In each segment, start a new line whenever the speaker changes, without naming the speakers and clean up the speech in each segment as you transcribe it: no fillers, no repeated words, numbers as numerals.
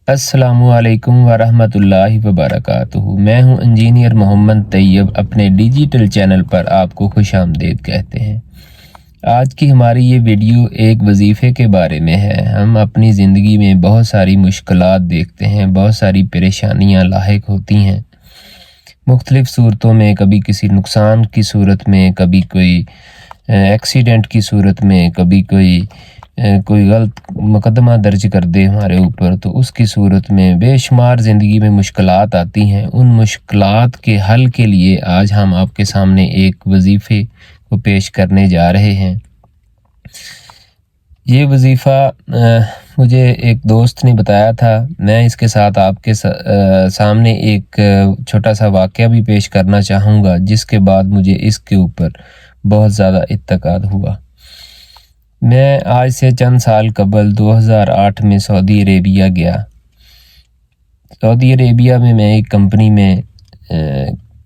السلام علیکم ورحمۃ اللہ وبرکاتہ۔ میں ہوں انجینئر محمد طیب، اپنے ڈیجیٹل چینل پر آپ کو خوش آمدید کہتے ہیں۔ آج کی ہماری یہ ویڈیو ایک وظیفے کے بارے میں ہے۔ ہم اپنی زندگی میں بہت ساری مشکلات دیکھتے ہیں، بہت ساری پریشانیاں لاحق ہوتی ہیں مختلف صورتوں میں، کبھی کسی نقصان کی صورت میں، کبھی کوئی ایکسیڈنٹ کی صورت میں، کبھی کوئی غلط مقدمہ درج کر دے ہمارے اوپر، تو اس کی صورت میں بے شمار زندگی میں مشکلات آتی ہیں۔ ان مشکلات کے حل کے لیے آج ہم آپ کے سامنے ایک وظیفے کو پیش کرنے جا رہے ہیں۔ یہ وظیفہ مجھے ایک دوست نے بتایا تھا۔ میں اس کے ساتھ آپ کے سامنے ایک چھوٹا سا واقعہ بھی پیش کرنا چاہوں گا، جس کے بعد مجھے اس کے اوپر بہت زیادہ اتقاد ہوا۔ میں آج سے چند سال قبل 2008 میں سعودی عربیہ گیا۔ سعودی عربیہ میں ایک کمپنی میں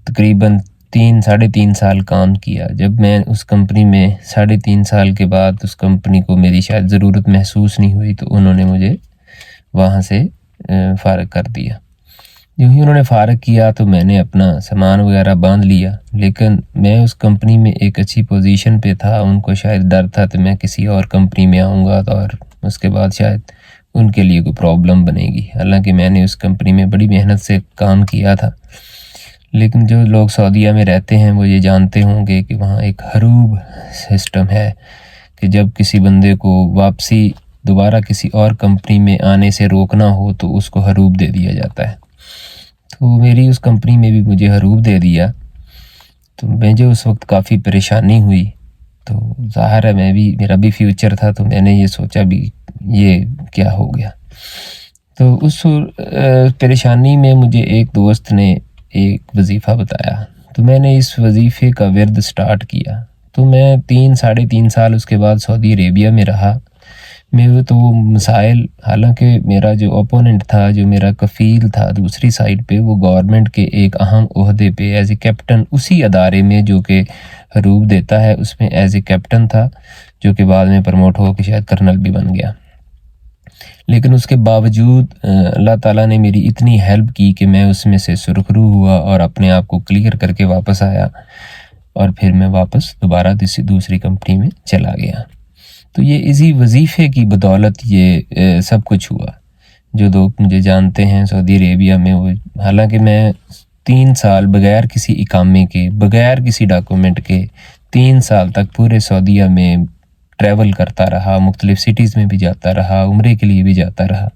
تقریباً 3.5 سال کام کیا۔ جب میں اس کمپنی میں 3.5 سال کے بعد اس کمپنی کو میری شاید ضرورت محسوس نہیں ہوئی، تو انہوں نے مجھے وہاں سے فارغ کر دیا۔ جو ہی انہوں نے فارغ کیا تو میں نے اپنا سامان وغیرہ باندھ لیا، لیکن میں اس کمپنی میں ایک اچھی پوزیشن پہ تھا۔ ان کو شاید ڈر تھا کہ میں کسی اور کمپنی میں آؤں گا اور اس کے بعد شاید ان کے لیے کوئی پرابلم بنے گی۔ حالانکہ میں نے اس کمپنی میں بڑی محنت سے کام کیا تھا، لیکن جو لوگ سعودیہ میں رہتے ہیں وہ یہ جانتے ہوں گے کہ وہاں ایک حروب سسٹم ہے کہ جب کسی بندے کو واپسی دوبارہ کسی اور کمپنی میں آنے سے روکنا ہو تو اس کو حروب دے دیا جاتا ہے۔ تو میری اس کمپنی میں بھی مجھے حروب دے دیا، تو مجھے اس وقت کافی پریشانی ہوئی۔ تو ظاہر ہے میرا بھی فیوچر تھا، تو میں نے یہ سوچا بھی یہ کیا ہو گیا۔ تو اس پریشانی میں مجھے ایک دوست نے ایک وظیفہ بتایا، تو میں نے اس وظیفے کا ورد سٹارٹ کیا۔ تو میں 3.5 سال اس کے بعد سعودی عربیہ میں رہا۔ میرے تو وہ مسائل، حالانکہ میرا جو اپوننٹ تھا، جو میرا کفیل تھا دوسری سائڈ پہ، وہ گورنمنٹ کے ایک اہم عہدے پہ ایز اے کیپٹن اسی ادارے میں جو کہ حروب دیتا ہے اس میں ایز اے کیپٹن تھا، جو کہ بعد میں پروموٹ ہو کے شاید کرنل بھی بن گیا۔ لیکن اس کے باوجود اللہ تعالیٰ نے میری اتنی ہیلپ کی کہ میں اس میں سے سرخرو ہوا اور اپنے آپ کو کلیئر کر کے واپس آیا، اور پھر میں واپس دوبارہ دوسری کمپنی میں چلا گیا۔ تو یہ اسی وظیفے کی بدولت یہ سب کچھ ہوا۔ جو لوگ مجھے جانتے ہیں سعودی عربیہ میں، وہ حالانکہ میں 3 سال بغیر کسی اقامے کے، بغیر کسی ڈاکومنٹ کے 3 سال تک پورے سعودیہ میں ٹریول کرتا رہا، مختلف سٹیز میں بھی جاتا رہا، عمرے کے لیے بھی جاتا رہا۔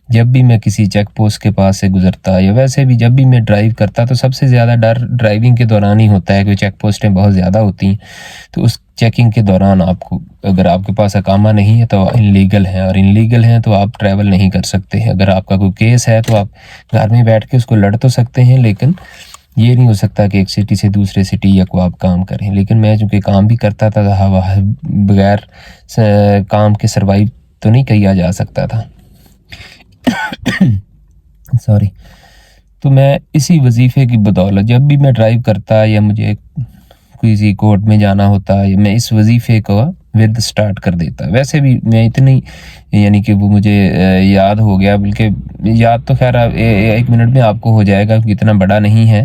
جب بھی میں کسی چیک پوسٹ کے پاس سے گزرتا، یا ویسے بھی جب بھی میں ڈرائیو کرتا، تو سب سے زیادہ ڈر ڈرائیونگ کے دوران ہی ہوتا ہے کہ چیک پوسٹیں بہت زیادہ ہوتی ہیں۔ تو اس چیکنگ کے دوران آپ کو، اگر آپ کے پاس اقامہ نہیں ہے تو انلیگل ہیں، اور انلیگل ہیں تو آپ ٹریول نہیں کر سکتے ہیں۔ اگر آپ کا کوئی کیس ہے تو آپ گھر میں بیٹھ کے اس کو لڑ تو سکتے ہیں، لیکن یہ نہیں ہو سکتا کہ ایک سٹی سے دوسرے سٹی یا کو آپ کام کریں۔ لیکن میں چونکہ کام بھی کرتا تھا، بغیر کام کے سروائیو تو نہیں کیا جا سکتا تھا۔ سوری۔ تو میں اسی وظیفے کی بدولت جب بھی میں ڈرائیو کرتا یا مجھے کسی کورٹ میں جانا ہوتا، میں اس وظیفے کو ورد سٹارٹ کر دیتا۔ ویسے بھی میں اتنی، یعنی کہ وہ مجھے یاد ہو گیا، بلکہ یاد تو خیر 1 منٹ میں آپ کو ہو جائے گا، کیونکہ اتنا بڑا نہیں ہے۔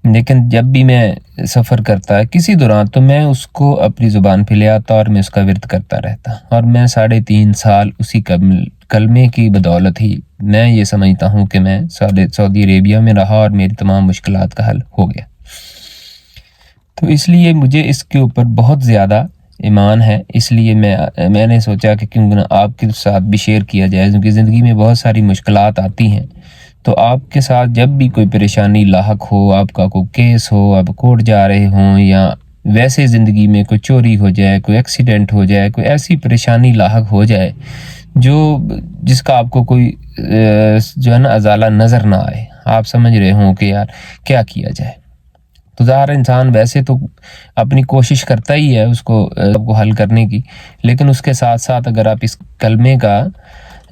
لیکن جب بھی میں سفر کرتا کسی دوران، تو میں اس کو اپنی زبان پہ لے آتا اور میں اس کا ورد کرتا رہتا، اور میں 3.5 سال اسی کلمے کی بدولت ہی میں یہ سمجھتا ہوں کہ میں سعودی عربیہ میں رہا اور میری تمام مشکلات کا حل ہو گیا۔ تو اس لیے مجھے اس کے اوپر بہت زیادہ ایمان ہے۔ اس لیے میں نے سوچا کہ کیوں نہ آپ کے ساتھ بھی شیئر کیا جائے، کیونکہ زندگی میں بہت ساری مشکلات آتی ہیں۔ تو آپ کے ساتھ جب بھی کوئی پریشانی لاحق ہو، آپ کا کوئی کیس ہو، آپ کورٹ جا رہے ہوں، یا ویسے زندگی میں کوئی چوری ہو جائے، کوئی ایکسیڈنٹ ہو جائے، کوئی ایسی پریشانی لاحق ہو جائے جس کا آپ کو کوئی جو ہے نا ازالہ نظر نہ آئے، آپ سمجھ رہے ہوں کہ یار کیا کیا جائے، تو ظاہر انسان ویسے تو اپنی کوشش کرتا ہی ہے اس کو حل کرنے کی، لیکن اس کے ساتھ ساتھ اگر آپ اس کلمے کا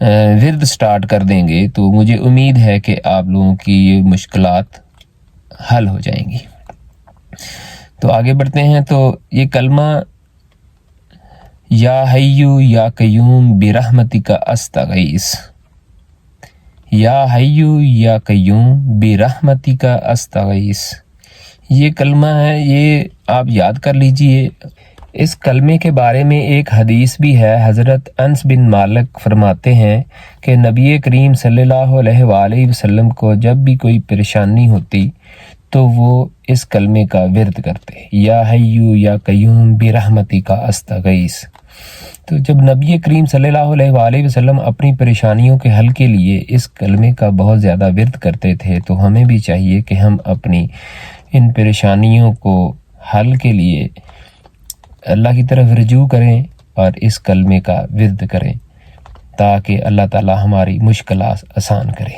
ورد سٹارٹ کر دیں گے تو مجھے امید ہے کہ آپ لوگوں کی یہ مشکلات حل ہو جائیں گی۔ تو آگے بڑھتے ہیں۔ تو یہ کلمہ یا حیو یا قیوم برحمتک استغیث، یا حیو یا قیوم برحمتک استغیث، یہ کلمہ ہے، یہ آپ یاد کر لیجئے۔ اس کلمے کے بارے میں ایک حدیث بھی ہے، حضرت انس بن مالک فرماتے ہیں کہ نبی کریم صلی اللہ علیہ وآلہ وسلم کو جب بھی کوئی پریشانی ہوتی تو وہ اس کلمے کا ورد کرتے، یا حیو یا قیوم برحمتک استغیث۔ تو جب نبی کریم صلی اللہ علیہ وآلہ وسلم اپنی پریشانیوں کے حل کے لیے اس کلمے کا بہت زیادہ ورد کرتے تھے، تو ہمیں بھی چاہیے کہ ہم اپنی ان پریشانیوں کو حل کے لیے اللہ کی طرف رجوع کریں اور اس کلمے کا ورد کریں تاکہ اللہ تعالی ہماری مشکلات آسان کرے۔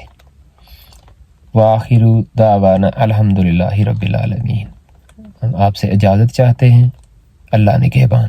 وآخر دعوانا الحمدللہ رب العالمین۔ ہم آپ سے اجازت چاہتے ہیں، اللہ نگہبان۔